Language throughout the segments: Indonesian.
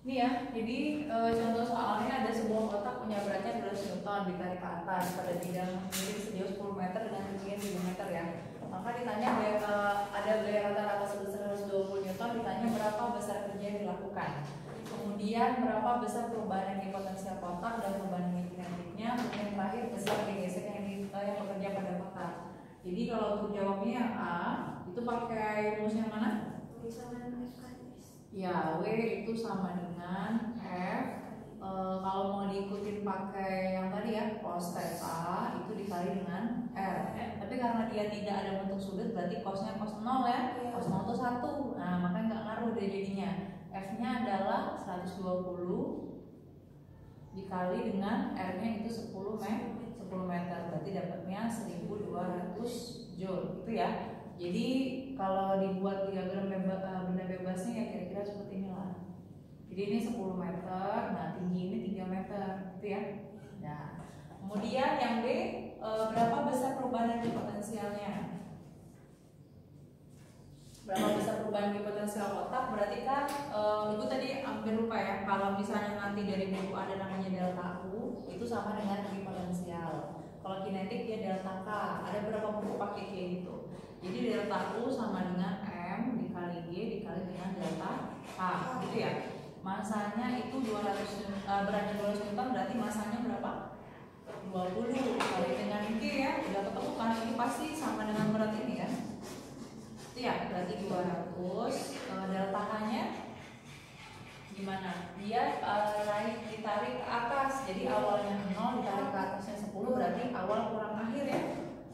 Ini ya, jadi contoh soalnya ada sebuah kotak punya beratnya 200 Newton ditarik ke atas pada bidang miring sejauh 10 meter dengan ketinggian 3 meter ya. Maka ditanya ada gaya rata-rata sebesar 120 Newton, ditanya berapa besar kerja yang dilakukan. Kemudian berapa besar perubahan energi potensial kotak dan perubahan energi kinetiknya. Kemudian terakhir besar gesek yang bekerja pada kotak. Jadi kalau untuk jawabnya yang A, itu pakai rumus yang mana? Ya, W itu sama dengan F. Kalau mau diikutin pakai yang tadi ya, cos theta itu dikali dengan R. Tapi karena dia tidak ada bentuk sudut, berarti cosnya cos 0 ya. Cos 0 itu 1. Nah, makanya nggak ngaruh deh jadinya. F-nya adalah 120 dikali dengan R-nya itu 10 meter. Berarti dapatnya 1200 Joule. Itu ya. Jadi kalau dibuat diagram benda bebasnya ya kira-kira seperti inilah. Jadi ini 10 meter, nah tinggi ini 3 meter, gitu ya. Nah, kemudian yang B, berapa besar perubahan energi potensialnya? Berapa besar perubahan energi potensial kotak? Berarti kan Ibu tadi hampir lupa ya, kalau misalnya nanti dari buku ada namanya delta U, itu sama dengan energi potensial. Kalau kinetik dia delta K. Ada berapa buku pakai kayak gitu. Jadi delta U sama dengan M dikali G dikali dengan delta K, gitu ya. Masanya itu 200, beratnya 200 Newton, berarti masanya berapa? 20 kali dengan G ya, udah ketemu kan, ini pasti sama dengan berat ini kan. Itu ya, berarti 200, delta K-nya gimana? Dia ditarik ke atas, jadi awalnya 0 ditarik ke atasnya 10, berarti awal kurang akhir ya.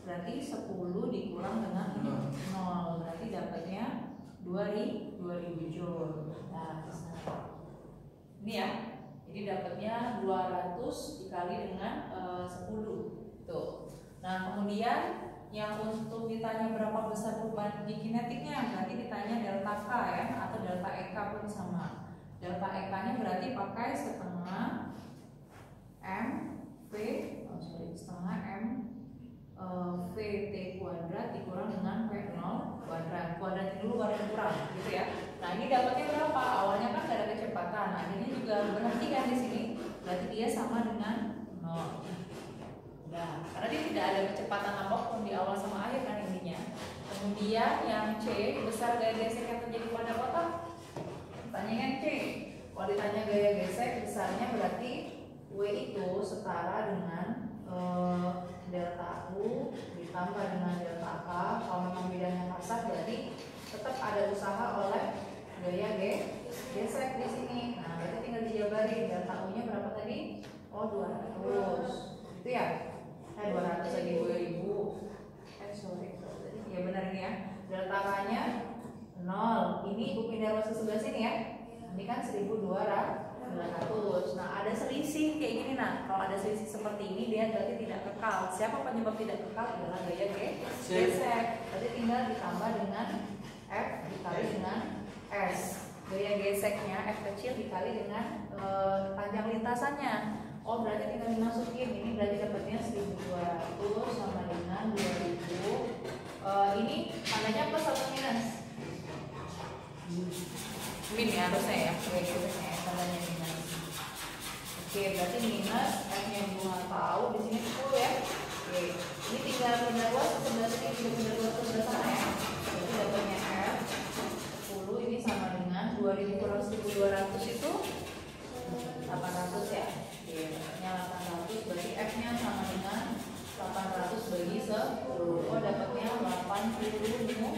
Berarti 10 dikurang dengan 0, berarti dapatnya 2000 Joule. Nah, ini ya, jadi dapatnya 200 dikali dengan 10 tuh. Nah, kemudian yang untuk ditanya berapa besar perubahan di kinetiknya, berarti ditanya delta K ya, atau delta EK pun sama. Delta EK nya berarti pakai setengah M V, setengah M VT kuadrat dikurang dengan V0 kuadrat. Kuadrat dulu baru kurang, gitu ya. Nah, ini dapatnya berapa? Awalnya kan gak ada kecepatan, akhirnya juga berhenti kan di sini. Berarti dia sama dengan 0. Nah, karena dia tidak ada kecepatan apapun di awal sama akhir kan intinya. Kemudian yang C, besar gaya gesek yang terjadi pada kotak. Pertanyaan C, kalau ditanya gaya gesek besarnya berarti W itu setara dengan delta U ditambah dengan delta K. Kalau memang bidangnya kasar berarti tetap ada usaha oleh gaya gesek di sini. Nah, berarti tinggal dijabarin delta U-nya berapa tadi? Oh, 200. Itu ya? 200 lagi 2000. Sorry. Ya benar ini ya. Delta K-nya 0. Ini Ibu pindah ruas ke sebelah sini ya. Ini kan 1200. Nah, ada selisih kayak gini. Nah, kalau ada selisih seperti ini dia berarti tidak kekal. Siapa penyebab tidak kekal? Adalah gaya gesek. Berarti tinggal ditambah dengan F dikali dengan S. Gaya geseknya F kecil dikali dengan panjang lintasannya. Oh, berarti tinggal dimasukin. Ini berarti dapatnya 1200 sama dengan 2000. Ini tandanya plus atau minus? Min ya harusnya ya. Oke, tandanya minus. Oke, berarti minus F-nya gua tahu di sini 10 ya. Oke, ini tinggal pindah ruas ke sebelah sini, pindah ruas ke sebelah sana ya. Berarti dapatnya F 10 ini sama dengan 2000 kurang 1200 itu 800 ya. Oke, dapatnya 800, berarti F-nya sama dengan 800 bagi 10. Oh, dapatnya 80 Newton.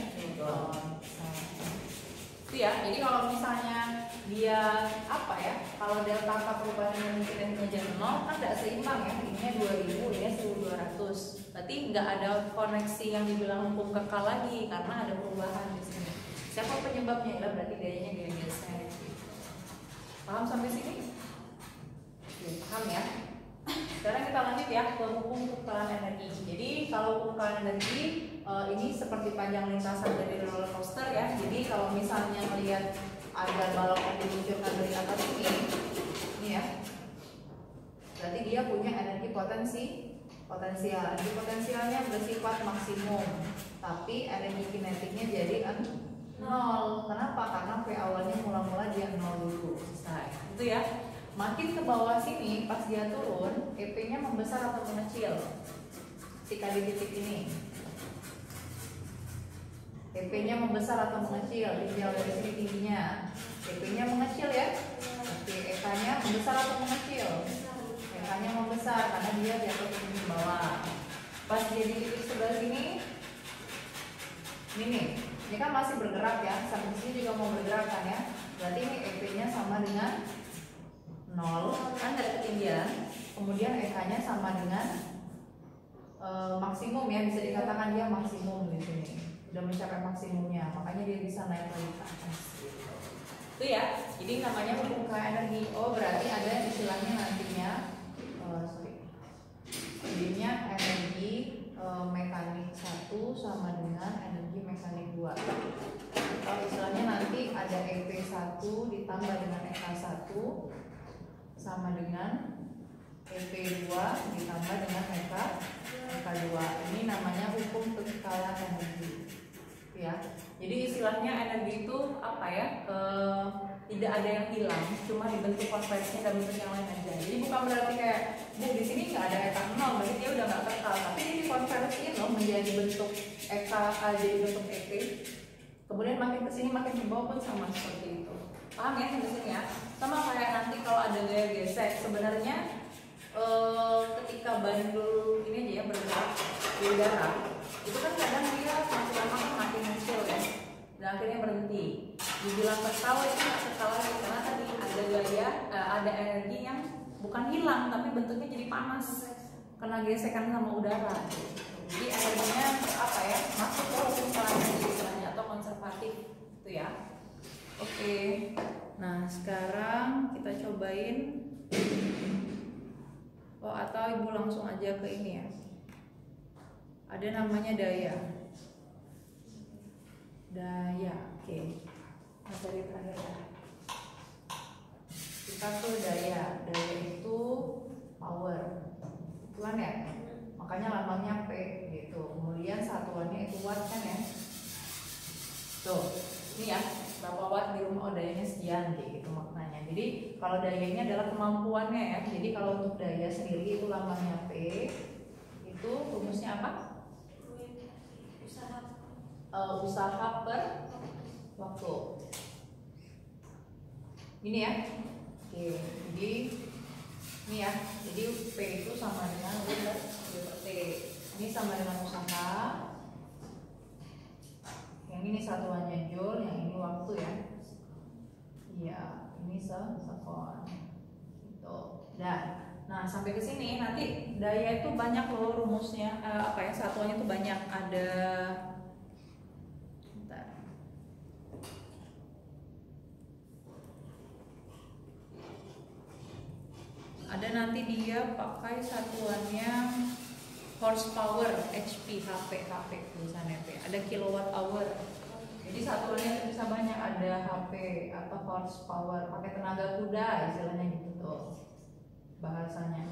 Itu ya. Jadi kalau misalnya dia apa ya? Kalau delta K perubahan kinetiknya jadi 0 kan tidak seimbang ya. Ininya 2000, ini 1200. Berarti nggak ada koneksi yang dibilang hukum kekal lagi karena ada perubahan di sini. Siapa penyebabnya? Ya, berarti gayanya gaya gesek. Paham sampai sini? Oke, paham ya. Sekarang kita lanjut ya ke hukum kekebalan energi. Jadi kalau hukum kekebalan energi ini seperti panjang lintasan dari roller coaster ya. Jadi kalau misalnya melihat ada balok yang diluncurkan dari atas ini ya, berarti dia punya energi potensial. Energi potensialnya bersifat maksimum, tapi energi kinetiknya jadi 0. Kenapa? Karena V awalnya mula-mula dia 0 dulu. Selesai. Itu ya. Makin ke bawah sini pas dia turun, EP-nya membesar atau mengecil? Ketika di titik ini. EP-nya membesar atau mengecil? Ditinjau dari sini tingginya. EP-nya mengecil ya. Oke, EK-nya membesar atau mengecil? EK-nya membesar karena dia jatuh ke bawah. Pas dia di titik sebelah sini, ini kan masih bergerak ya, sampai sini juga mau bergerak kan ya. Berarti ini EP-nya sama dengan 0, kan dari ketinggian. Kemudian EK-nya sama dengan maksimum ya, bisa dikatakan dia maksimum di sini. Udah mencapai maksimumnya, makanya dia bisa naik lagi ke atas. Itu ya. Jadi namanya hukum K energi. Oh, berarti ada istilahnya nantinya jadinya energi mekanik 1 sama dengan energi mekanik 2. Kalau istilahnya nanti ada EP1 ditambah dengan EK1 sama dengan EP2 ditambah dengan EK2. Ini namanya hukum kekekalan energi. Ya. Jadi istilahnya energi itu apa ya? Tidak ada yang hilang, cuma dibentuk konversinya dalam bentuk yang lain aja. Jadi bukan berarti kayak di sini nggak ada EK0, berarti dia udah nggak kekal. Tapi ini dikonversiin loh menjadi bentuk EK jadi bentuk EP. Kemudian makin kesini makin ke bawah pun sama seperti itu. Paham ya sampai sini ya? Sama kayak nanti kalau ada gaya gesek, sebenarnya ketika bandul ini aja ya bergerak di udara, itu kan kadang dia makin lama kan makin kecil ya, dan akhirnya berhenti. Dibilang kekal itu nggak kekal lagi karena tadi ada gaya, ada energi yang bukan hilang tapi bentuknya jadi panas karena gesekan sama udara. Jadi energinya apa ya, masuk ke hukum energi istilahnya atau konservatif itu ya. Oke, nah sekarang kita cobain. Oh, atau ibu langsung aja ke ini ya. Ada namanya daya. Daya, oke. Materi terakhir ya. Kita tuh daya. Daya itu power. Bukan ya? Makanya lambangnya P gitu. Kemudian satuannya itu watt kan ya. Tuh, ini ya. Berapa watt di rumah, oh dayanya sekian gitu maknanya. Jadi kalau daya ini adalah kemampuannya ya. Jadi kalau untuk daya sendiri itu lambangnya P. Itu rumusnya apa? Usaha per waktu. Ini ya. Oke, jadi ini ya. Jadi P itu sama dengan U per T. Ini sama dengan usaha. Yang ini satuannya joule, yang ini waktu ya. Iya, ini sekon. Gitu. Nah, sampai ke sini nanti daya itu banyak loh rumusnya. Satuannya itu banyak. Ada nanti dia pakai satuannya horsepower, HP, HP tulisannya P. Ada kilowatt hour. Jadi satuannya bisa banyak, ada HP atau horsepower, pakai tenaga kuda istilahnya gitu tuh bahasanya.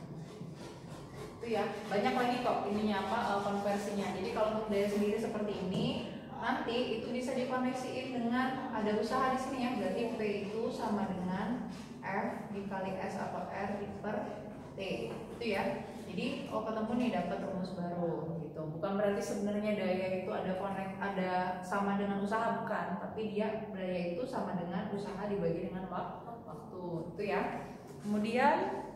Itu ya, banyak lagi kok ininya konversinya. Jadi kalau untuk daya sendiri seperti ini, nanti itu bisa dikoneksiin dengan ada usaha di sini ya. Berarti P itu sama dengan F dikali S atau R per T. Itu ya. Jadi ketemu nih dapat rumus baru gitu. Bukan berarti sebenarnya daya itu ada sama dengan usaha, bukan, tapi dia daya itu sama dengan usaha dibagi dengan waktu. Itu ya. Kemudian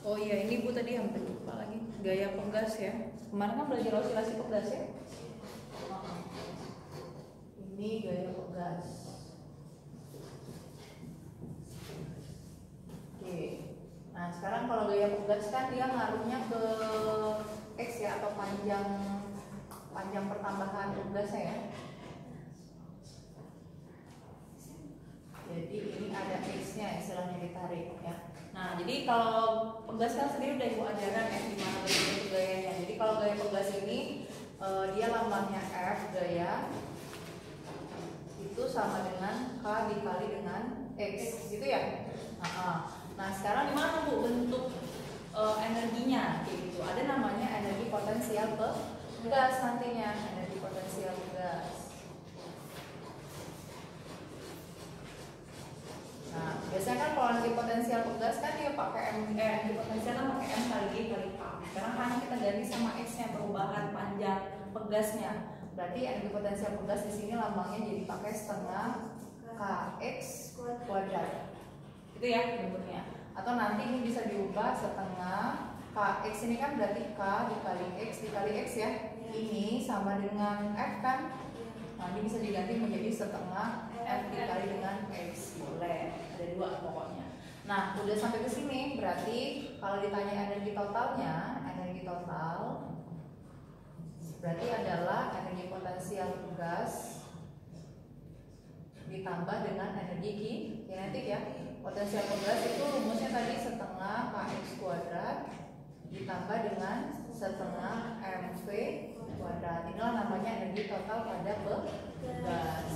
oh iya, ini Bu tadi hampir lupa lagi. Gaya pegas ya. Kemarin kan belajar osilasi pegas ya. Ini gaya pegas. Oke. Nah, sekarang kalau gaya pegas kan dia ngaruhnya ke X ya, atau panjang pertambahan pegasnya ya. Jadi ini ada X-nya istilahnya ditarik ya. Nah, jadi kalau pegas kan sendiri udah ibu ajaran ya gimana bentuk gayanya. Jadi kalau gaya pegas ini dia lambangnya F gaya itu sama dengan K dikali dengan X gitu ya. Nah sekarang gimana Bu bentuk energinya gitu? Ada namanya energi potensial pegas nantinya, energi potensial pegas. energi potensial pegas kan dia pakai energi potensial kan pakai M kali G kali K. Sekarang hanya kita ganti sama X-nya, perubahan panjang pegasnya. Berarti energi potensial pegas di sini lambangnya jadi pakai setengah Kx kuadrat. Itu ya bentuknya. Atau nanti ini bisa diubah setengah Kx ini kan berarti K dikali X ya. Ini sama dengan F kan? Nah, ini bisa diganti menjadi setengah F dikali dengan X. Boleh, ada dua pokoknya. Nah, udah sampai ke sini, berarti kalau ditanya energi totalnya, energi total berarti adalah energi potensial gas ditambah dengan energi kinetik ya. Potensial gas itu rumusnya tadi setengah Kx kuadrat ditambah dengan setengah mv kuadrat. Inilah namanya energi total pada gas.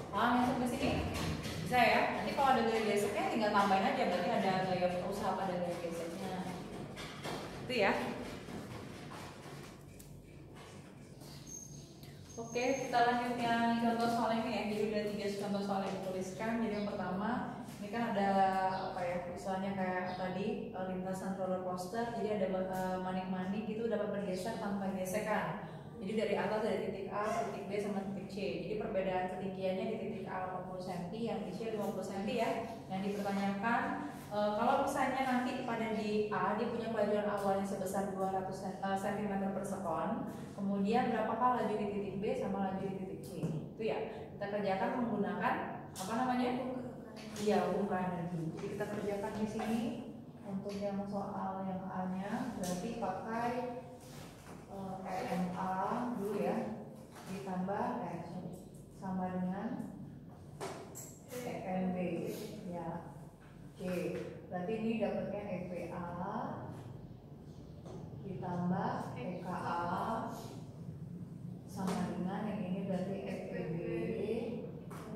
Paham yang sampai sini? Bisa ya? Nanti kalau ada gaya geseknya tinggal tambahin aja, berarti ada gaya usaha pada gaya geseknya. Itu ya. Oke, kita lanjut yang contoh soal ini ya. Jadi udah 3 contoh soal yang dituliskan. Jadi yang pertama, ini kan ada apa ya? Misalnya kayak tadi lintasan roller coaster. Jadi ada manik-manik itu dapat bergeser tanpa gesekan. Jadi dari atas dari titik A ke titik B sama titik C. Jadi perbedaan ketinggiannya di titik A 80 cm, yang di C 50 cm ya. Yang dipertanyakan kalau misalnya nanti pada di A dia punya kelajuan awalnya sebesar 200 cm per sekon, kemudian berapakah laju di titik B sama laju di titik C? Itu ya. Kita kerjakan menggunakan apa namanya? Iya, ukuran energi. Jadi kita kerjakan di sini untuk yang soal yang A-nya berarti pakai EMA dulu ya, ditambah sama dengan EMB ya. Oke, berarti ini dapatnya EPA ditambah EKA sama dengan yang ini berarti EPB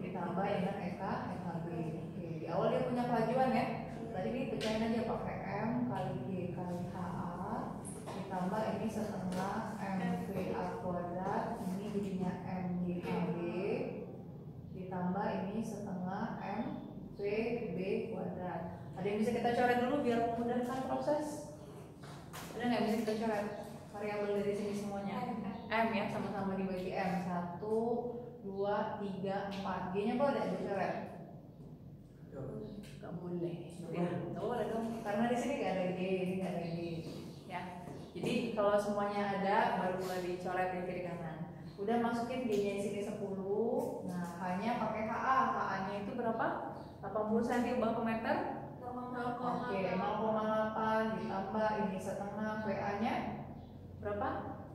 ditambah dengan EKB. Oke, di awal dia punya kelajuan ya. Berarti ini pecahin aja pakai M kali G kali HA ditambah ini setengah MVA kuadrat, ini jadinya MGHB ditambah ini setengah MVB kuadrat. Ada yang bisa kita coret dulu biar memudahkan proses? Ada nggak bisa kita coret variabel dari sini semuanya? M ya, sama-sama dibagi M 1, 2, 3, 4. G nya boleh dicoret? Gak boleh. Ya, gak boleh dong. Karena di sini gak ada G, ini gak ada G. Ya. Jadi kalau semuanya ada baru mulai dicoret di kiri kanan. Udah masukin G-nya sini 10. Nah, H-nya pakai HA. HA-nya itu berapa? 80 cm ubah ke meter? Oke, 0,8 ditambah ini setengah VA-nya berapa?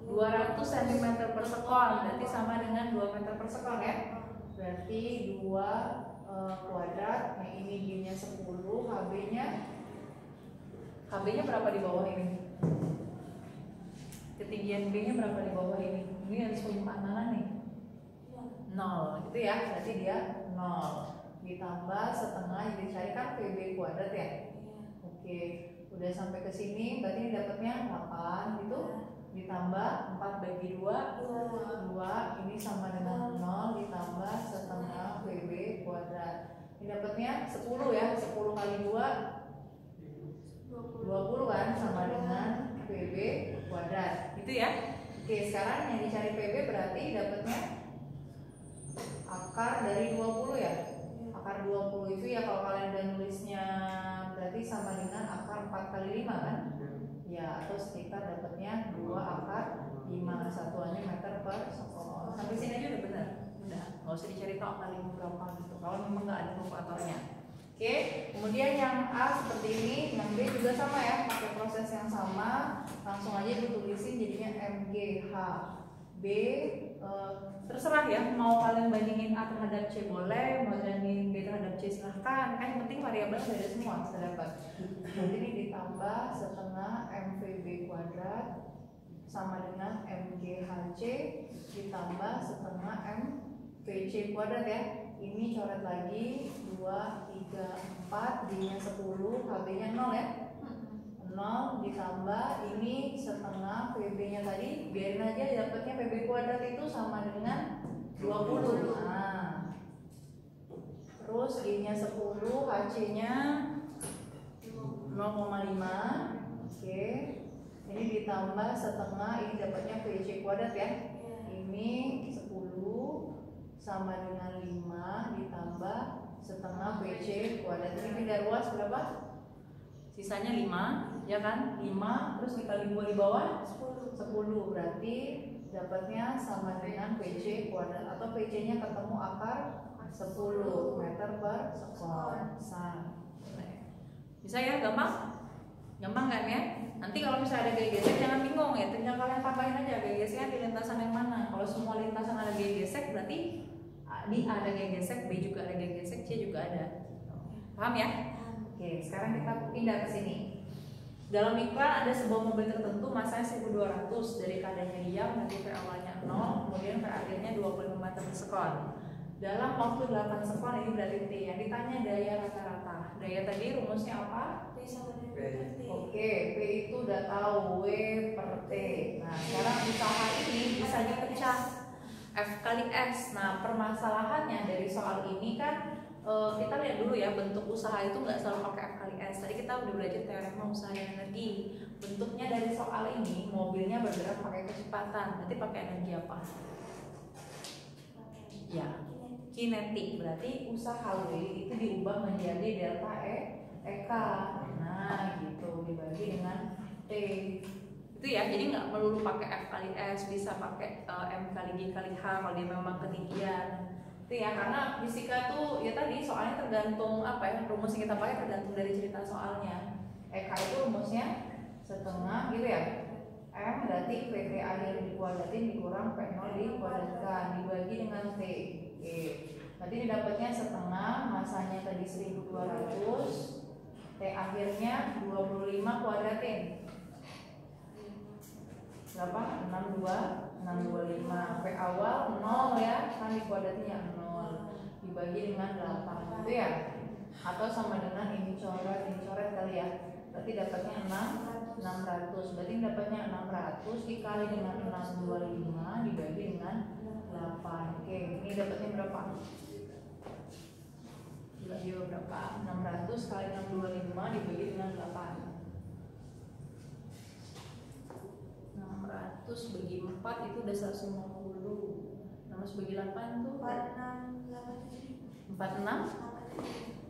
200 cm per sekon. Berarti sama dengan 2 meter per sekon ya. Berarti 2 kuadrat. Nah, ini G-nya 10, HB-nya berapa di bawah ini? Ketinggian B-nya berapa di bawah ini? Ini harus punya mana nih? 0, gitu ya. Berarti dia 0 ditambah setengah, jadi cari kan PB kuadrat ya. Oke, udah sampai ke sini, berarti ini dapatnya 8 gitu. Ditambah 4 bagi 2, 2 ini sama dengan 0 ditambah setengah PB kuadrat. Ini dapatnya 10 ya, 10 kali 2 20 kan, sama dengan PB kuadrat. Itu ya. Oke, sekarang yang dicari PB berarti dapatnya akar dari 20 ya. Akar 20 itu ya kalau kalian udah nulisnya berarti sama dengan akar 4 kali 5 kan? Ya, atau sekitar dapatnya 2 akar 5, satuannya meter per sekon. Sampai sini aja udah benar. Udah, nggak usah dicari tahu kali berapa gitu. Kalau memang nggak ada kalkulatornya. Oke, kemudian yang A seperti ini, yang B juga sama ya, pakai proses yang sama. Langsung aja ditulisin jadinya MGH. B terserah ya, mau kalian bandingin A terhadap C boleh, mau bandingin B terhadap C silahkan. Kan yang penting variabel beda semua bisa dapat. Jadi ini ditambah setengah MVB kuadrat sama dengan MGHC ditambah setengah MVC kuadrat ya. Ini coret lagi 2, 3, 4, D-nya 10, HB-nya 0 ya. 0 ditambah ini setengah PB-nya tadi, biarin aja dapatnya PB kuadrat itu sama dengan 20. Nah, terus G-nya 10, AC-nya 0,5. Oke. Ini ditambah setengah, ini dapatnya PC kuadrat ya. Ini 10 sama dengan 5 ditambah setengah PC kuadrat. Ini pindah ruas berapa? Sisanya 5, ya kan? 5 terus dikali 2 di bawah 10. Berarti dapatnya sama dengan PC kuadrat, atau PC-nya ketemu akar 10 meter per sekon. Bisa ya, gampang? Gampang kan ya? Nanti kalau misalnya ada gaya gesek jangan bingung ya, tinggal kalian tambahin aja gaya geseknya di lintasan yang mana. Kalau semua lintasan ada gaya gesek berarti di A ada gaya gesek, B juga ada gaya gesek, C juga ada. Paham ya? Oke, sekarang kita pindah ke sini. Dalam iklan ada sebuah mobil tertentu masanya 1200, dari keadaannya diam, nanti V awalnya 0, kemudian V akhirnya 25 meter per sekon. Dalam waktu 8 sekon, ini berarti T. Yang ditanya daya rata-rata. Daya tadi rumusnya apa? P sama dengan P per T. Oke, P itu udah tahu, W per T. Nah, sekarang usaha ini bisa dipecah F kali S. Nah, permasalahannya dari soal ini kan kita lihat dulu ya, bentuk usaha itu nggak selalu pakai F kali S. Tadi kita udah belajar teorema usaha dan energi. Bentuknya dari soal ini, mobilnya bergerak pakai kecepatan. Berarti pakai energi apa? Ya, kinetik. Berarti usaha W itu diubah menjadi delta EK. Nah, gitu, dibagi dengan T. Itu ya, jadi nggak melulu pakai F kali S, bisa pakai M kali G kali H kalau dia memang ketinggian. Itu ya, karena fisika tuh ya tadi soalnya tergantung apa ya, rumus yang kita pakai tergantung dari cerita soalnya. EK itu rumusnya setengah gitu ya. M berarti PT akhir dikuadratin dikurang P0 dikuadratkan dibagi dengan T. Oke. Berarti ini dapatnya setengah, masanya tadi 1200, T akhirnya 25 kuadratin. Berapa? 625. P awal 0 ya, kan dikuadratinnya 0 dibagi dengan 8 gitu ya. Atau sama dengan ini coret kali ya. Berarti dapatnya 600. Berarti dapatnya 600 dikali dengan 625 dibagi dengan 8. Oke, ini dapatnya berapa? Dibagi berapa? 600 kali 625 dibagi dengan 8. 600 bagi 4 itu udah 150. 600 bagi 8 itu 46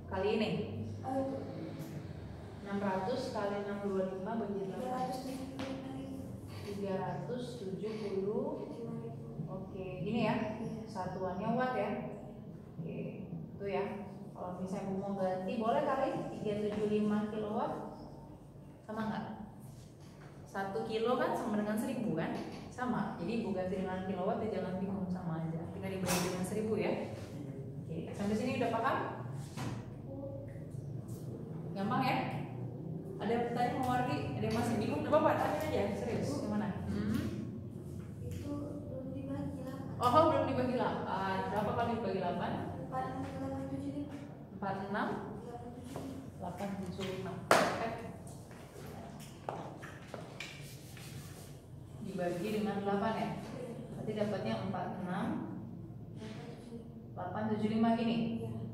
kali ini 600 kali 625 bagi 8 370. Oke, gini ya satuannya watt ya. Oke, itu ya. Kalau misalnya mau ganti boleh kali 375 kilowatt, sama nggak? 1 kilo kan sama dengan 1000 kan? Sama. Jadi ibu ganti dengan kilowatt ya, jangan bingung, sama aja. Tinggal dibagi dengan 1000 ya. Oke, sampai sini udah paham? Gampang ya? Ada pertanyaan mau Wardi? Ada yang masih bingung? Gak apa-apa, tanya aja, serius. Gimana? Itu belum dibagi 8. Oh, belum dibagi 8. Berapa kali dibagi 8? 46 875. Dibagi dengan 8 ya. Berarti dapatnya 46 875 gini.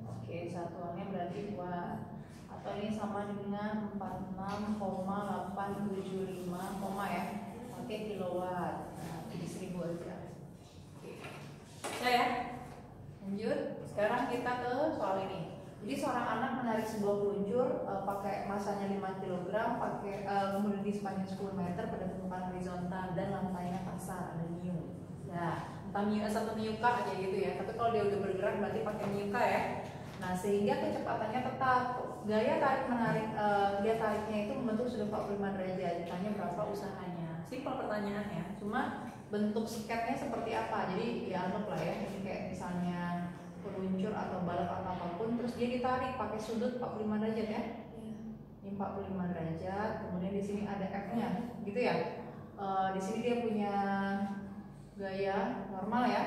Oke, satuannya berarti watt. Atau ini sama dengan 46,875 koma ya. Pakai kilowatt. Nah, jadi 1000 aja. Oke. Bisa ya? Lanjut. Sekarang kita ke soal ini. Jadi seorang anak menarik sebuah peluncur pakai masanya 5 kg, pakai kemudian di sepanjang 10 meter pada permukaan horizontal dan lantainya kasar, ada niu. Nah, entah niu S atau niu K aja gitu ya. Tapi kalau dia udah bergerak berarti pakai niu K ya. Nah, sehingga kecepatannya tetap. Gaya tarik menarik dia tariknya itu membentuk sudut 45 derajat. Ditanya berapa usahanya? Simpel pertanyaannya. Cuma bentuk sketnya seperti apa? Jadi ya anggap lah ya, ini kayak misalnya peluncur atau balap atau apapun, terus dia ditarik pakai sudut 45 derajat ya. Ini 45 derajat, kemudian di sini ada F-nya, gitu ya. Di sini dia punya gaya normal ya.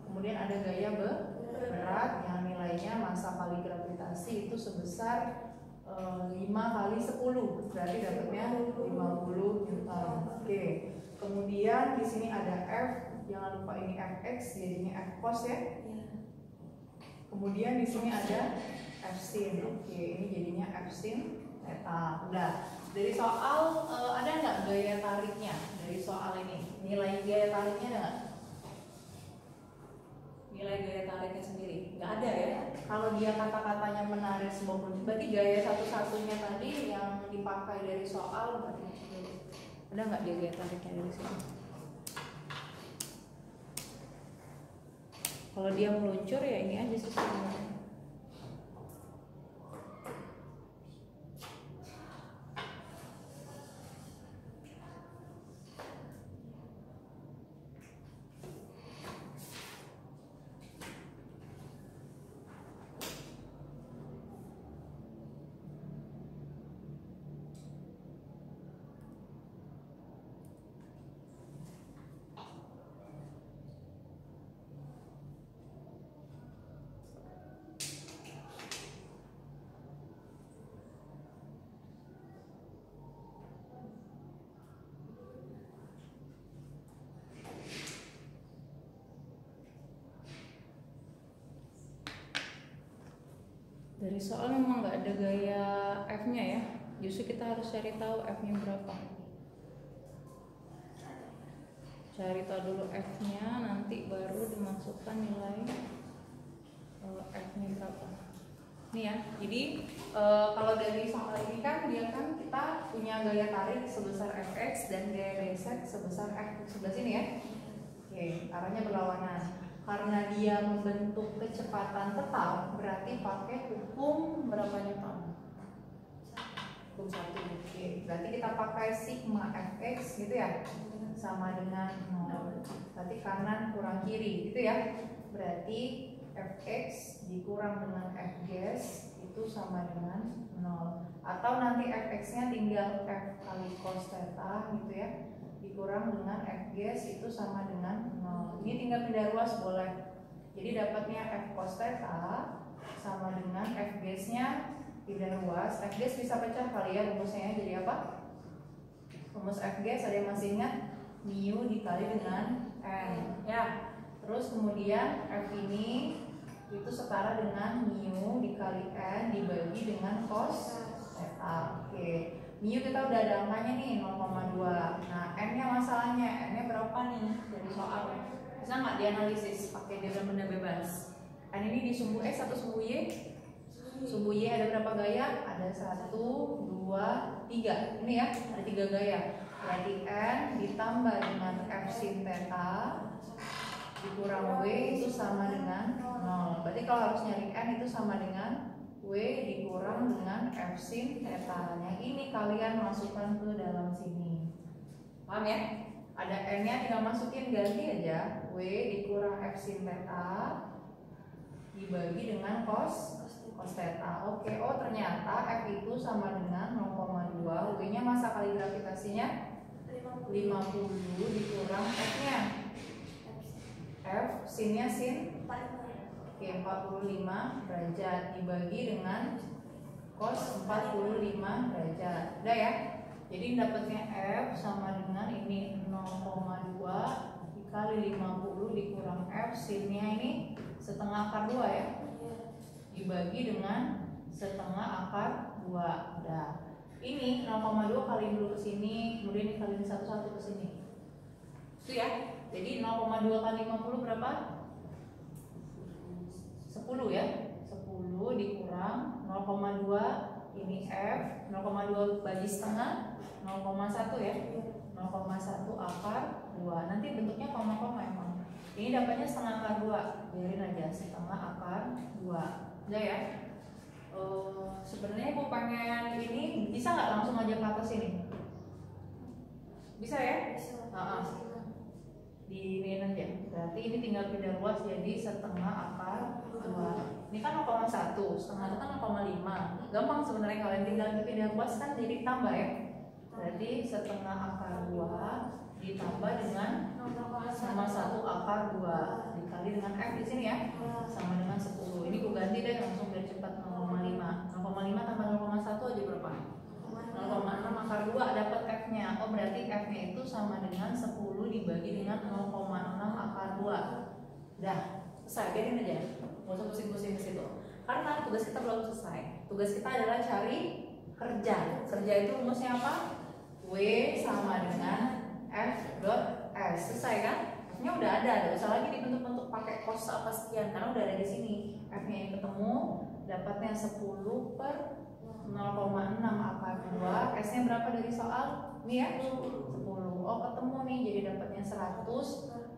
Kemudian ada gaya berat yang nilainya massa kali gravitasi itu sebesar 5 kali 10, berarti dapatnya 50 Newton. Oke. Kemudian di sini ada F, jangan lupa ini Fx, jadinya F cos ya. Kemudian di sini ada F sin. Oke, ini jadinya F sin theta. Udah. Dari soal ada nggak gaya tariknya dari soal ini? Nilai gaya tariknya ada nggak? Nilai gaya tariknya sendiri nggak ada ya. Kalau dia kata-katanya menarik sebuah produk, berarti gaya satu-satunya tadi yang dipakai dari soal berarti ada nggak dia gaya tariknya dari sini? Kalau dia meluncur ya ini aja sih sebenarnya. Dari soal memang nggak ada gaya F-nya ya. Justru kita harus cari tahu F-nya berapa. Cari tahu dulu F-nya, nanti baru dimasukkan nilai F-nya berapa. Nih ya. Jadi kalau dari soal ini kan dia kan kita punya gaya tarik sebesar Fx dan gaya geser sebesar F sebelah sini ya. Oke, arahnya berlawanan. Karena dia membentuk kecepatan tetap, berarti pakai hukum berapa Newton? Hukum 1. Oke, berarti kita pakai sigma fx gitu ya, sama dengan 0. Berarti kanan kurang kiri gitu ya. Berarti fx dikurang dengan fgs itu sama dengan 0. Atau nanti fx-nya tinggal f kali cos theta gitu ya, dikurang dengan fgs itu sama dengan 0. Ini tinggal pindah ruas boleh. Jadi dapatnya f cos theta sama dengan fgs-nya pindah ruas. Fgs bisa pecah kali ya rumusnya, jadi apa? Rumus fgs ada yang masih ingat? Mu dikali dengan n ya. Terus kemudian f ini itu setara dengan mu dikali n dibagi dengan cos theta. Oke. Mu kita udah ada angkanya nih 0,2. Nah n-nya masalahnya, n-nya berapa nih dari soalnya? Bisa nggak dianalisis pakai diagram benda bebas? N ini di sumbu X atau sumbu Y? Sumbu Y ada berapa gaya? Ada 1, 2, 3. Ini ya, ada 3 gaya. Berarti n ditambah dengan f sin theta dikurang w itu sama dengan 0. Berarti kalau harus nyari n itu sama dengan W dikurang dengan F sin theta. Yang ini kalian masukkan ke dalam sini. Paham ya? Ada N-nya tinggal masukin, ganti aja. W dikurang F sin theta dibagi dengan cos theta. Oke, oh ternyata F itu sama dengan 0,2. W-nya masa kali gravitasinya 50 dikurang F-nya. F sinnya sin Oke, 45 derajat dibagi dengan cos 45 derajat. Udah ya? Jadi dapatnya F sama dengan ini 0,2 dikali 50 dikurang F sinnya ini setengah akar 2 ya. Dibagi dengan setengah akar 2. Udah. Ini 0,2 kali dulu ke sini, kemudian dikali 1 ke sini. Itu ya. Jadi 0,2 kali 50 berapa? 10 ya, 10 dikurang 0,2 ini F, 0,2 bagi setengah 0,1 ya, 0,1 akar 2. Nanti bentuknya koma-koma emang. Ini dapatnya setengah akar 2, biarin aja setengah akar 2. Udah ya. Sebenarnya aku pengen ini bisa nggak langsung aja ke atas ini? Bisa ya? Bisa. Di ini aja. Berarti ini tinggal pindah ruas jadi setengah akar 2. Ini kan 0,1, setengah itu kan 0,5. Gampang sebenarnya kalian tinggal pindah ruas kan jadi tambah ya. Berarti setengah akar 2 ditambah dengan sama 1 akar 2 dikali dengan F di sini ya. Sama dengan 10. Ini gue ganti deh langsung biar cepat 0,5. 0,5 tambah 0,1 aja berapa? 0,6 akar 2 dapat F-nya. Oh berarti F-nya itu sama dengan 10 dibagi dengan 0,6 akar 2. Dah, selesai, biarin aja. Nggak usah pusing-pusing ke situ. Karena tugas kita belum selesai. Tugas kita adalah cari kerja. Kerja itu rumusnya apa? W sama dengan F dot S. Selesai kan? F-nya udah ada, nggak usah lagi dibentuk-bentuk pakai cos apa sekian karena udah ada di sini. F-nya yang ketemu, dapatnya 10 per 0,6 akar 2. S-nya berapa dari soal? Ini ya? 10. Oh, ketemu nih, jadi dapatnya 100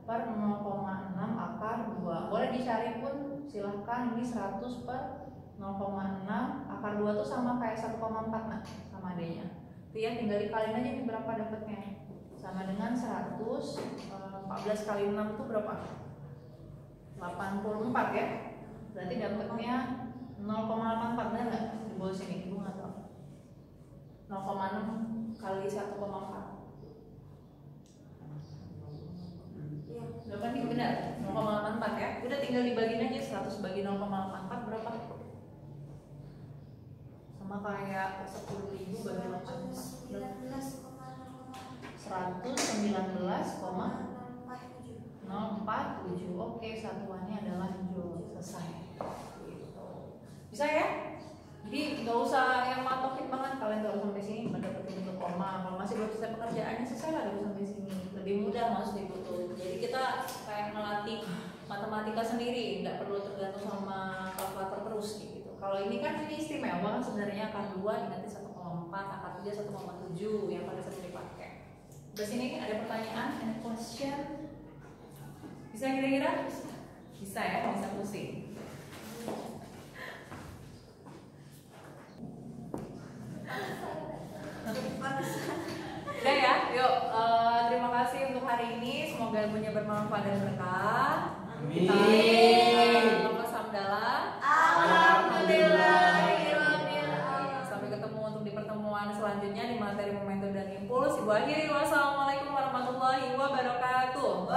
per 0,6 akar 2. Boleh dicari pun silahkan, ini 100 per 0,6 akar 2 tuh sama kayak 1,4 nah, sama adanya. Itu ya, tinggal dikaliin aja nih berapa dapatnya. Sama dengan 100, 14 kali 6 itu berapa? 84 ya. Berarti dapatnya 0,84, benar nggak? Di bawah sini, ibu nggak tahu. 0,6 kali 1,4. Berapa nih? Benar, 0,84 ya. Udah tinggal dibagiin aja, 100 bagi 0,84 berapa? Sama kayak 10.000 bagi 0,4. 119,047. Oke, satuannya adalah joule. Selesai. Gitu. Bisa ya? Jadi nggak usah yang matokin banget, kalian taruh sampai sini mendapatkan bentuk koma. Kalau masih belum selesai pekerjaannya, selesai lah dulu sampai sini. Lebih mudah mas dibutuh. Jadi kita kayak melatih matematika sendiri, nggak perlu tergantung sama kalkulator terus gitu. Kalau ini kan ini istimewa kan sebenarnya akar 2 diganti 1,4, akar 3 1,7 yang pada sering dipakai. Terus ini ada pertanyaan, any question? Bisa kira-kira? Bisa ya, bisa pusing. Udah ya, yuk terima kasih untuk hari ini. Semoga ilmunya bermanfaat dan berkah. Amin. Hamdalah. Alhamdulillah. Sampai ketemu untuk di pertemuan selanjutnya di materi momentum dan impuls. Ibu akhiri, wassalamualaikum warahmatullahi wabarakatuh.